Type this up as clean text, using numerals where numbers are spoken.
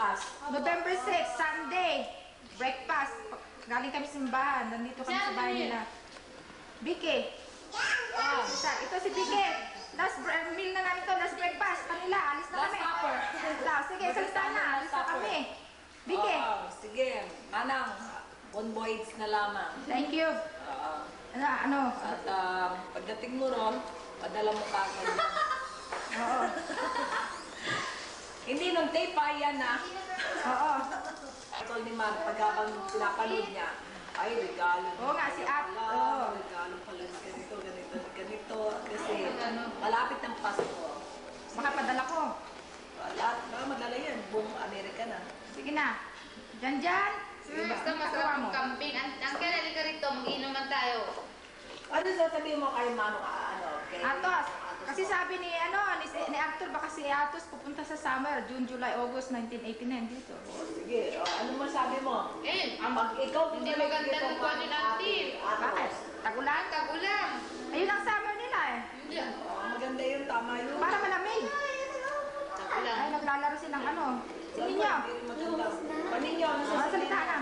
breakfast. November 6, Sunday. Breakfast. Galing kami simbahan. Nandito kami sa bahay nila. Vicky. Oh, ito si Vicky. Last meal na namin to. Last breakfast. Kanila. Alis na kami. Sige, salita na. Alis na kami. Vicky. Sige. Manang. Bonboids na lamang. Thank you. Ano? At pagdating mo ron, padala mo kagad yan. Oo. Hindi nung tape pa yan na. Oo. Ito ni Mag, pagkabang pinapanood niya, ay, regalo. Oo nga, si At. Regalo pala, ganito. Kasi malapit ng Pasko. Makapadala ko. Madala yan, buong Amerika na. Sige na. Dyan. Basta masarap ang camping. Ang kanali ka rito, mag-inuman tayo. Ano sasabihin mo kay Manong, kay Atos. Kasi sabi ni Arthur, baka si Atos pupunta sa summer, June, July, August 1989 dito. Sige, ano masabi mo? Pag ikaw Hindi maganda ng kuha ni natin. Bakit? Tagulan? Tagulan. Ayun ang summer nila eh. Maganda yun, tama yun. Para malamig. Tagulan. Ay, naglalaro silang ano. Sige nyo. Paninyo, ano Salita na.